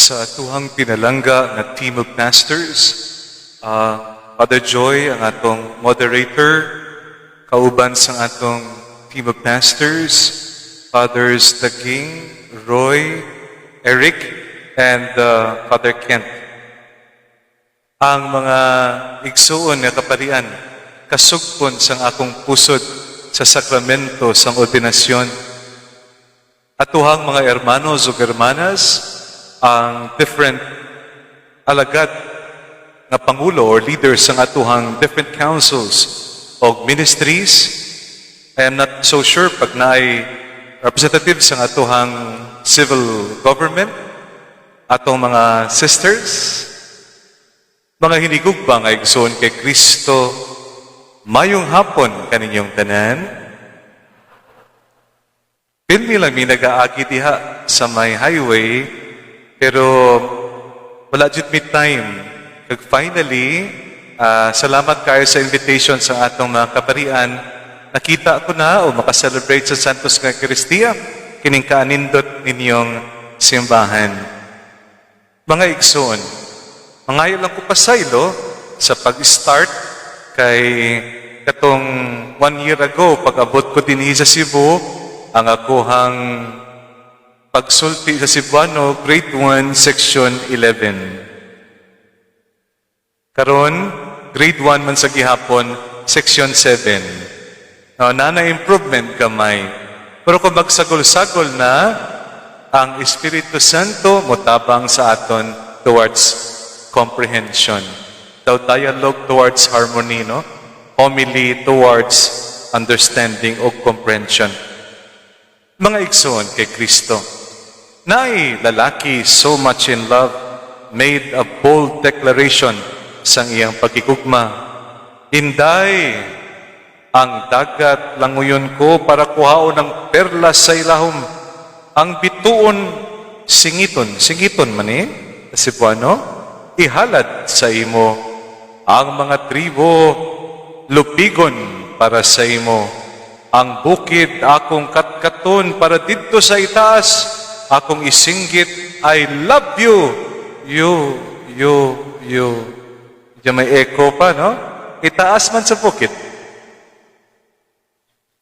sa atuhang pinalangga nga team of pastors. Father Joy, ang atong moderator, kauban sa atong team of pastors, Fathers The King, Roy, Eric, and Father Kent. Ang mga igsuon nga kaparian, kasugpon sang akong pusod sa sakramento sang ordinasyon. Atuhang mga hermanos o hermanas, ang different alagad nga pangulo or leaders sang atuhang different councils o ministries. I am not so sure pag naay representatives sang atuhang civil government, atong mga sisters, mga hinigugba nga igsoon kay Kristo, mayong hapon kaninyong tanan. Pilmi lang may nag-aagi diha sa may highway, pero wala jud me time. Kag finally, salamat kayo sa invitation sa atong mga kaparian. Nakita ko na o makaselebrate sa Santos nga Eucharistia, kining kaanindot ninyong simbahan. Mga igsoon, mangayo lang ko pasaylo sa pag-start kay katong 1 year ago, pag-abot ko din sa Cebu, ang akohang pagsulti sa Cebuano, grade 1, section 11. Karon, grade 1 man sa gihapon, section 7. Na-improvement kamay. Pero kung magsagol-sagol na, ang Espiritu Santo mutabang sa aton towards comprehension. The dialogue towards harmony, no? Homily towards understanding o comprehension. Mga igsoon kay Kristo, naay lalaki so much in love, made a bold declaration sang iyang pagkikugma. Inday, ang dagat languyon ko para kuhaon ng perlas sa ilahom. Ang bituon, singiton man Cebuano, ihalad sa imo. Ang mga tribo, lupigon para sa imo. Ang bukid, akong katkaton para dito sa itaas. Akong isinggit, I love you. You. Diyan may echo pa, no? Itaas man sa bukid.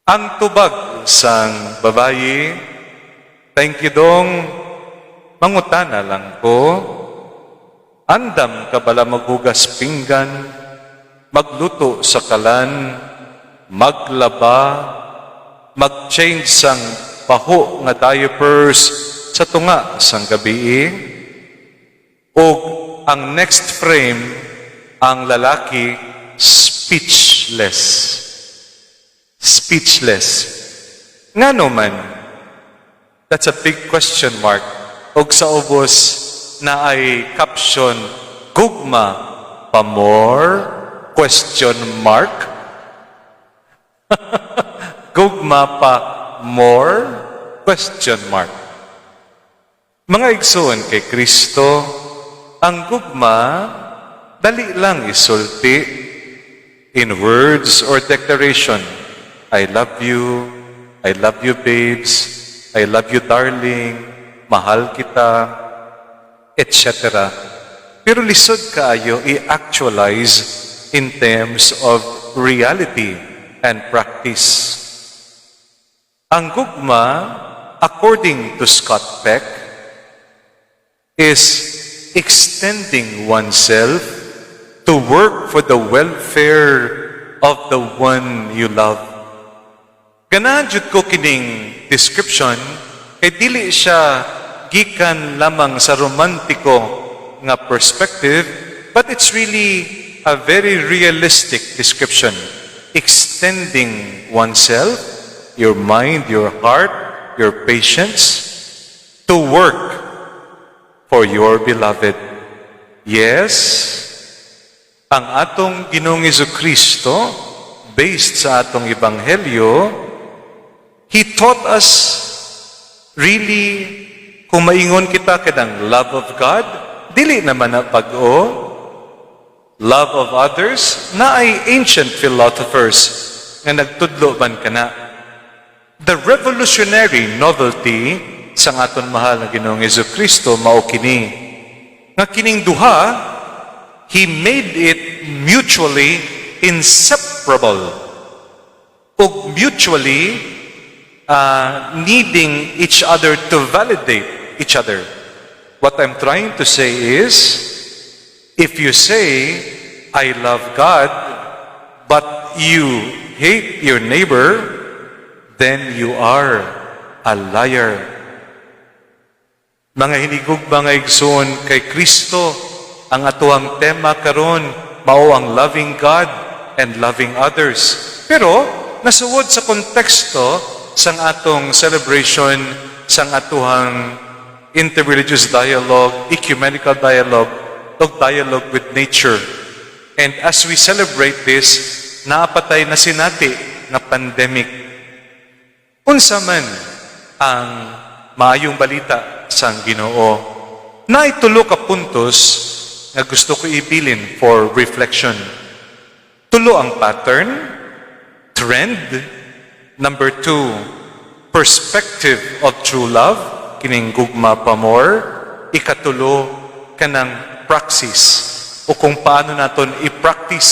Ang tubag sang babayi, thank you dong, mangutana lang ko. Andam ka bala maghugas pinggan, magluto sa kalan, maglaba, mag-change sang paho nga diapers sa tunga sang gabi. O ang next frame, ang lalaki, speechless. Ngano man? That's a big question mark. Og sa ubos na ay caption, gugma pa more? Question mark? Gugma pa more? Question mark. Mga igsoon kay Kristo, ang gugma, dali lang isulti in words or declaration. I love you babes, I love you darling, mahal kita, etc. Pero lisod kaayo i-actualize in terms of reality and practice. Ang gugma, according to Scott Peck, is extending oneself to work for the welfare of the one you love. Ganahan jud ko kining description, kay dili siya gikan lamang sa romantiko nga perspective, but it's really a very realistic description. Extending oneself, your mind, your heart, your patience, to work for your beloved. Yes, ang atong Ginoong Jesucristo, based sa atong Ebanghelyo, He taught us really, kung maingon kita kadang love of God, dili naman na pag-o. Love of others, na ay ancient philosophers nga nagtudlo man kana. The revolutionary novelty sa aton mahal na Ginoong Jesucristo mao kini. Nga kining duha, He made it mutually inseparable o mutually needing each other to validate each other. What I'm trying to say is, if you say, I love God, but you hate your neighbor, then you are a liar. Mga hinigog, mga igsoon, kay Kristo, ang atuang tema karon mao ang loving God and loving others. Pero, nasuwod sa konteksto sang atong celebration, sang atuhang interreligious dialogue, ecumenical dialogue, o dialogue with nature. And as we celebrate this, naapatay na sinati nga pandemic. Unsa man ang maayong balita sang Ginoo, naitulo ka puntos nga gusto ko ibilin for reflection. Tulo ang pattern, trend. Number 2, perspective of true love, kining gugma pa more. Ikatulo, kanang praxis, o kung paano naton i-practice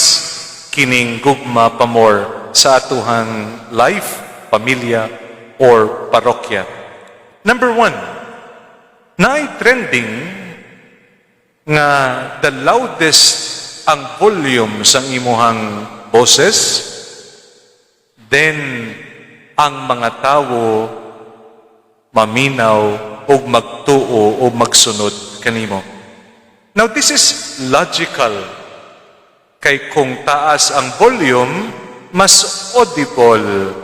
kining gugma pa more sa atuhang life, pamilya, or parokya. Number 1, trending nga the loudest ang volume sang imuhang boses, then ang mga tao maminaw o magtuo o magsunod kanimo. Now this is logical. Kay kung taas ang volume, mas audible,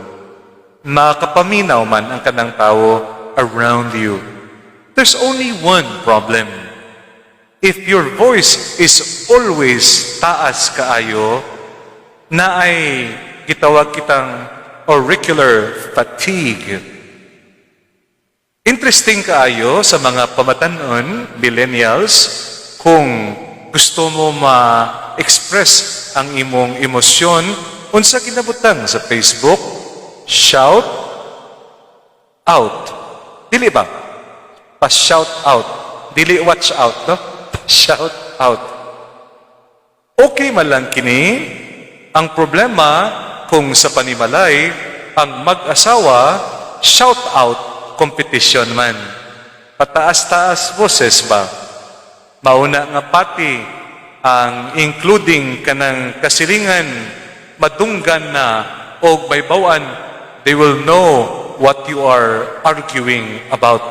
makapaminaw man ang kanang tao around you. There's only one problem. If your voice is always taas kaayo, na ay gitawag kitang auricular fatigue. Interesting kaayo sa mga pamatanon, millennials, kung gusto mo ma-express ang imong emosyon, unsa kinabutang sa Facebook, shout out. Dili ba? Pa-shout out. Dili watch out, no? Pa-shout out. Okay man lang kini. Ang problema, kung sa panimalay, ang mag-asawa, shout out competition man. Pataas-taas boses ba? Mauna nga pati ang including kanang kasilingan, madunggan na o baybawan, they will know what you are arguing about.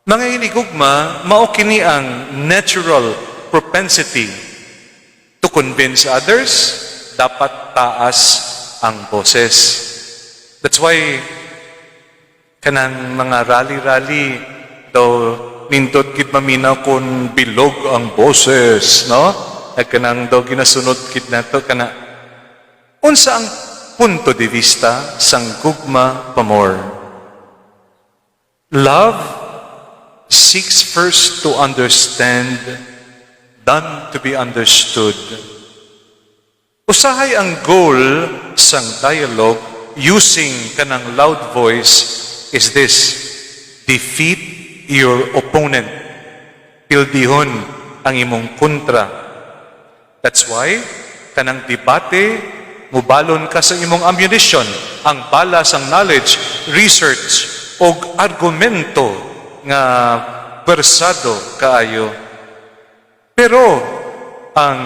Mga hinigugma, mao kini ang natural propensity to convince others, dapat taas ang boses. That's why kanang mga rally-rally daw nindot gid maminaw kung bilog ang boses, no? At kanang daw ginasunod gid nato kana. Unsa ang punto de vista sang gugma pamor? Love seeks first to understand than to be understood. Usahay ang goal sang dialogue using kanang loud voice is this: defeat your opponent. Pildihon ang imong kontra. That's why kanang debate, mubalon ka sa imong ammunition, ang bala sang knowledge, research, o argumento nga persado kaayo. Pero ang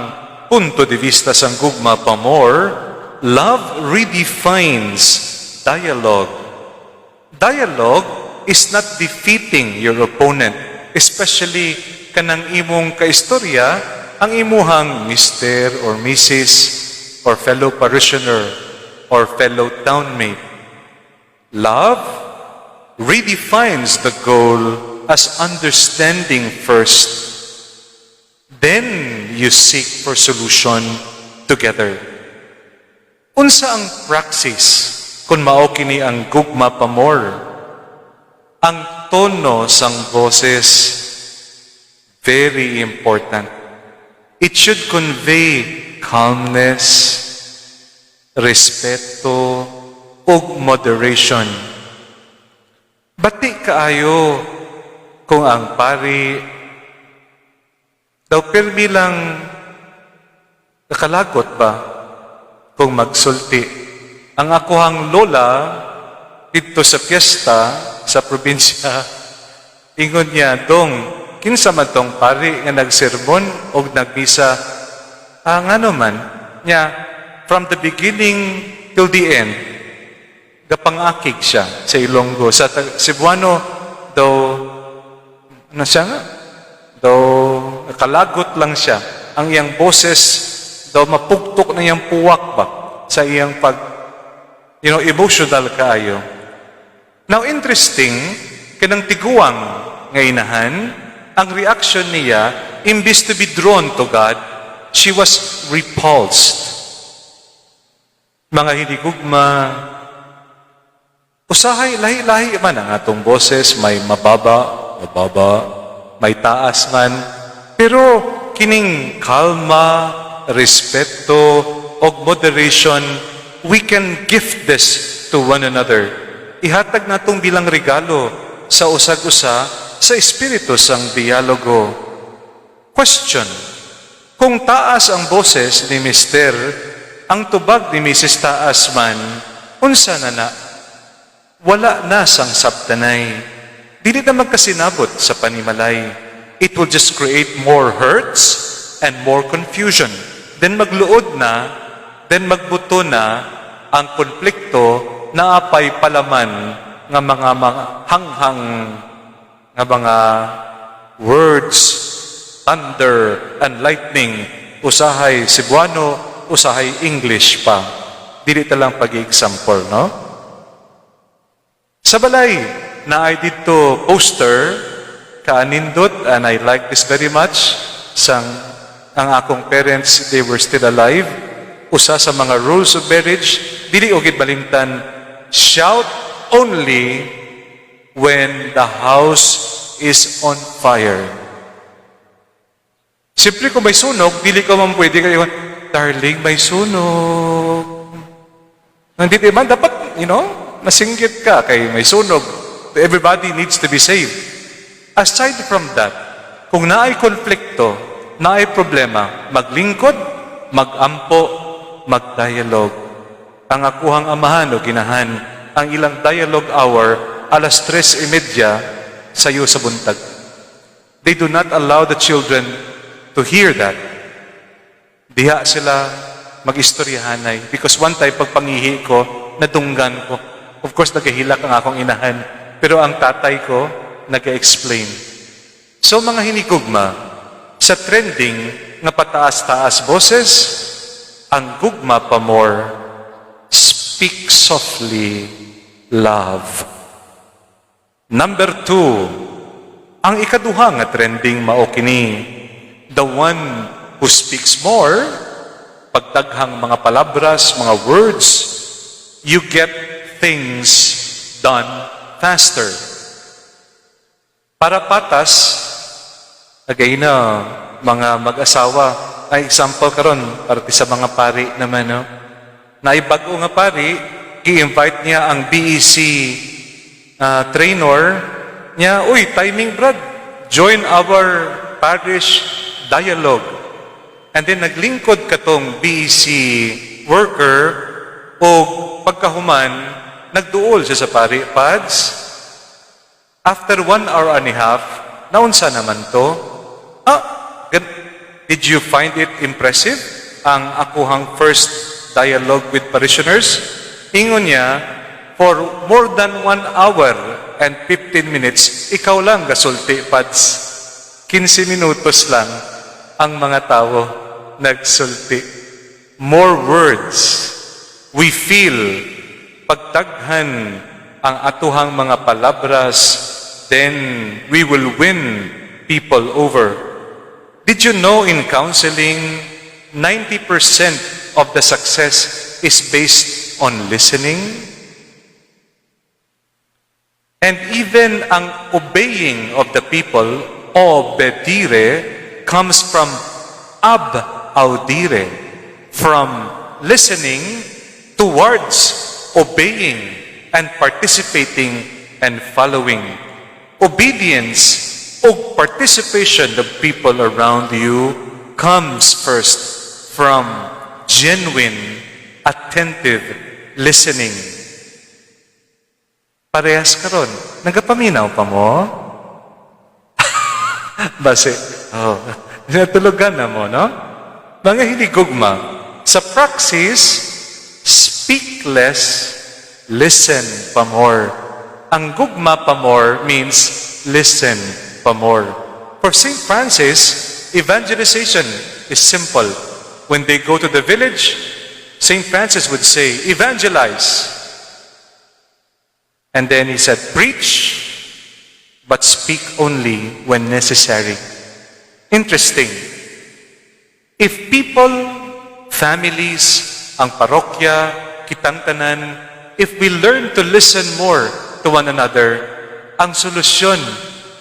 punto de vista sang gugma pa more, love redefines dialogue. Dialogue is not defeating your opponent, especially kanang imong kaistorya, ang imuhang mister or Mrs. or fellow parishioner or fellow townmate. Love redefines the goal as understanding first. Then you seek for solution together. Unsa ang praxis kung mao kini ang gugma pa more? Ang tono sang boses, very important. It should convey calmness, respeto, ug moderation. Bati kaayo kung ang pari Daw pirmi lang nakalagot ba kung magsulti. Ang akuhang lola dito sa piyesta sa probinsya, ingon niya, dong, kinsa man tong pari nga nagsermon o nagmisa, nga naman, niya, from the beginning till the end, gapangakig siya sa Ilonggo. Sa Cebuano, daw, ano siya nga? Daw, nakalagot lang siya. Ang iyang boses, daw mapugtok na iyang puwak ba sa iyang emotional kaayo. Now, interesting, kanang tiguang nga inahan, ang reaction niya, imbis to be drawn to God, she was repulsed. Mga hinigugma, usahay, lahi-lahi man ang atong boses, may mababa, may taas man, pero kining kalma, respeto, o moderation, we can gift this to one another. Ihatag natong bilang regalo sa usag-usa sa espiritu sang dialogo. Question: kung taas ang boses ni Mister, ang tubag ni Mrs. taas man, unsa na? Wala na sang sabtanay. Dili na magkasinabot sa panimalay. It will just create more hurts and more confusion. Then magluod na, then magbuto na ang konflikto na apay palaman nga mga hanghang nga mga words, thunder and lightning, usahay Cebuano, usahay English pa. Dili talang pag-example, no? Sa balay, na ay dito poster, kaanindot, and I like this very much, ang akong parents, they were still alive. Usa sa mga rules of marriage, dili ogid balimtan, shout only when the house is on fire. Siyempre kung may sunog, dili ka man pwede kayo, darling, may sunog. Nandito man, dapat, masinggit ka kay may sunog. Everybody needs to be saved. Aside from that, kung naay konflikto, naay problema, maglingkod, magampo, magdialogue. Ang akuhang amahan o ginahan, ang ilang dialogue hour, 3:30 sayo sa buntag. They do not allow the children to hear that. Diha sila mag-istoryahanay. Because one time, pagpangihi ko, nadunggan ko. Of course, nagahilak ang akong inahan. Pero ang tatay ko, nag-explain. So, mga hinigugma, sa trending nga pataas-taas boses, ang gugma pa more, speak softly, love. Number 2, ang ikaduha nga trending mao kini, the one who speaks more, pagdaghang mga palabras, mga words, you get things done faster. Para patas, again na, mga mag-asawa, ay example karon para sa mga pari naman, no? Naibago nga pari, i-invite niya ang BEC trainer niya, uy, timing brad, join our parish dialogue. And then naglingkod katong BEC worker o pagkahuman, nagduol siya sa pari pads. After 1 hour and a half, naunsa naman to? Did you find it impressive? Ang akuhang first dialogue with parishioners? Ingon niya, for more than 1 hour and 15 minutes, ikaw lang gasulti, pads. 15 minutos lang ang mga tao nagsulti. More words. We feel pagtaghan ang atuhang mga palabras, then we will win people over. Did you know in counseling, 90% of the success is based on listening? And even ang obeying of the people, obedire, comes from audire, from listening towards obeying and participating and following. Obedience o participation of people around you comes first from genuine, attentive listening. Parehas karon, nagapaminaw pa mo? Base, natulugan na mo, no? Mga hinigugma, sa praxis, speak less, listen pa more. Ang gugma pa more means listen pa more. For St. Francis, evangelization is simple. When they go to the village, St. Francis would say, evangelize. And then he said, preach, but speak only when necessary. Interesting. If people, families, ang parokya, kitang tanan, if we learn to listen more to one another, ang solusyon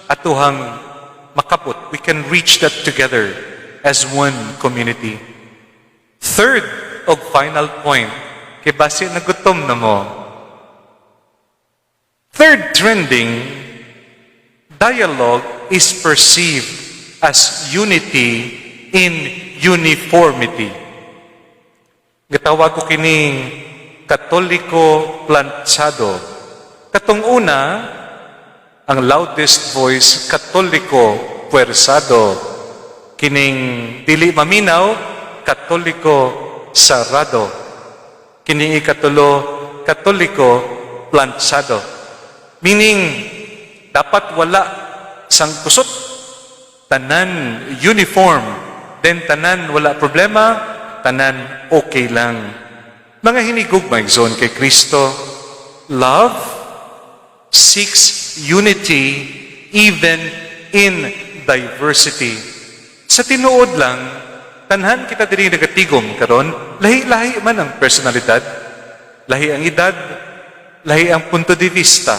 atuhang makaput, we can reach that together as one community. Third o final point, kay base na gutom na mo. Third trending, dialogue is perceived as unity in uniformity. Gitawag ko kining Katoliko planchado. Katong una, ang loudest voice, Katoliko puwersado. Kining dili maminaw, Katoliko sarado. Kining ikatulo, Katoliko planchado. Meaning, dapat wala sang kusot, tanan uniform, then tanan wala problema, tanan okay lang. Mga hinigugma igsoon kay Kristo, love seeks unity even in diversity. Sa tinuod lang, tanhan kita diri nagatigom karon, lahi-lahi man ang personalidad, lahi ang edad, lahi ang punto de vista.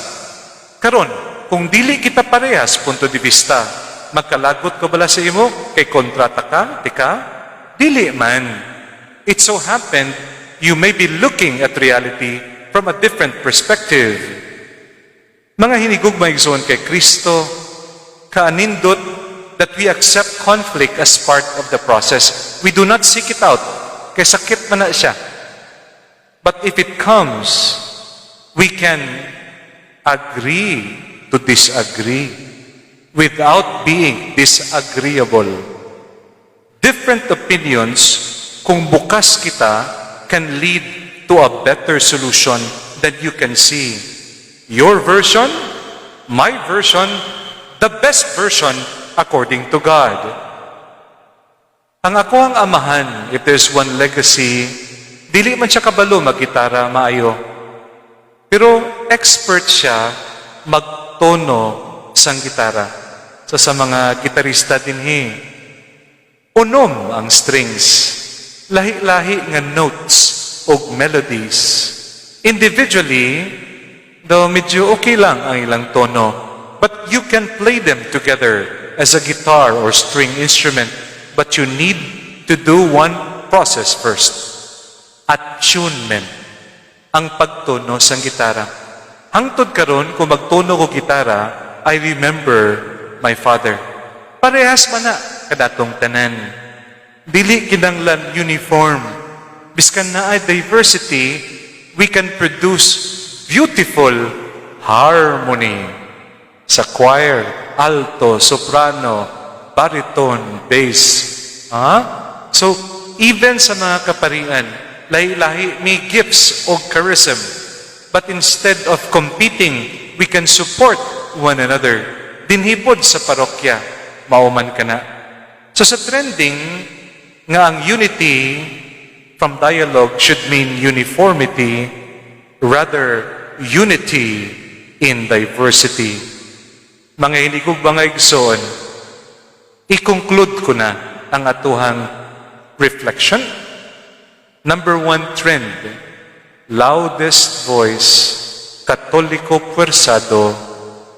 Karon, kung dili kita parehas punto de vista, magkalagot ko bala sa imo kay kontrata ka, tika? Dili man. It so happened, you may be looking at reality from a different perspective. Mga hinigugma igsoon kay Kristo, kaanindot that we accept conflict as part of the process. We do not seek it out, kay sakit man na siya. But if it comes, we can agree to disagree without being disagreeable. Different opinions, kung bukas kita, can lead to a better solution that you can see. Your version, my version, the best version according to God. Ang ako ang amahan, if there's one legacy, dili man siya kabalo mag-gitara maayo. Pero expert siya magtono sang gitara. So sa mga gitarista dinhi, unom ang strings, lahi-lahi nga notes o melodies. Individually, though medyo okay lang ang ilang tono, but you can play them together as a guitar or string instrument, but you need to do one process first. Attunement. Ang pagtono sang gitara. Hangtod karon kung magtono ko gitara, I remember my father. Parehas man na kadatong tanan. Dili kinanglan uniform. Biskan na ay diversity, we can produce beautiful harmony. Sa choir, alto, soprano, baritone, bass. So, even sa mga kaparian, lahi-lahi may gifts o charism. But instead of competing, we can support one another. Dinhipod sa parokya, mauman ka na. So sa trending, nga ang unity from dialogue should mean uniformity, rather unity in diversity. Mga hinigog mga igsoon, i-conclude ko na ang atuhang reflection. Number one trend, loudest voice, Katoliko puwersado,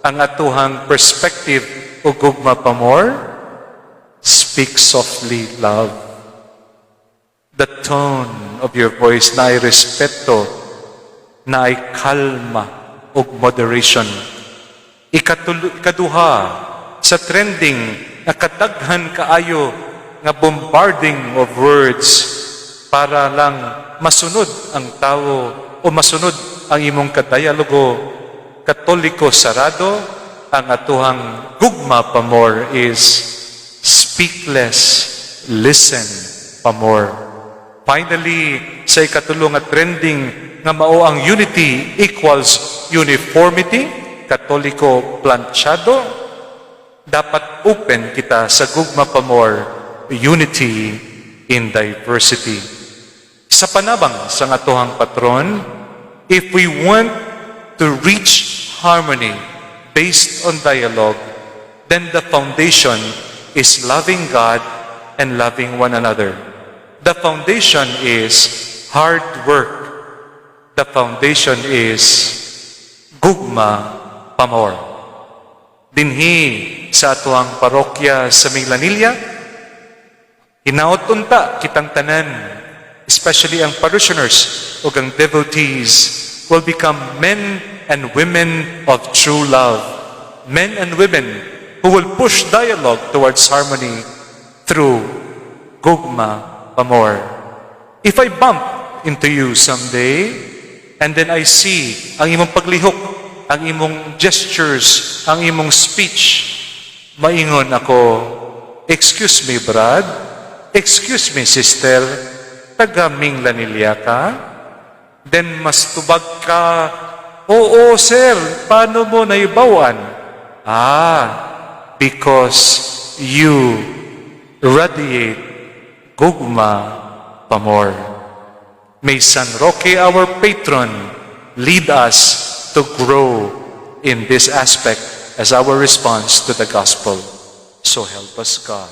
ang atuhang perspective o gugma pa more, speak softly, love. The tone of your voice na ay respeto, na ay kalma o moderation. Ikaduha, sa trending na kadaghan kaayo nga bombarding of words para lang masunod ang tao o masunod ang imong kadayalogo katoliko sarado, ang atuhang gugma pa more is speak less, listen pa more. Finally, sa ikatulong nga trending nga mao ang unity equals uniformity, katoliko planchado, dapat open kita sa gugma pa more, unity in diversity. Sa panabang sa atuhang patron, if we want to reach harmony based on dialogue, then the foundation is loving God and loving one another. The foundation is hard work. The foundation is gugma pamor. Dinhi sa atuang parokya sa Minglanilla, hinaot unta kitang tanan, especially ang parishioners o ang devotees, will become men and women of true love. Men and women who will push dialogue towards harmony through gugma pamor. If I bump into you someday, and then I see ang imong paglihok, ang imong gestures, ang imong speech, maingon ako, excuse me, brad, excuse me, sister, taga Minglanilla ka? Then mas tubag ka, oo, sir, paano mo naibawan? Because you radiate gugma pamor. May San Roque, our patron, lead us to grow in this aspect as our response to the gospel. So help us, God.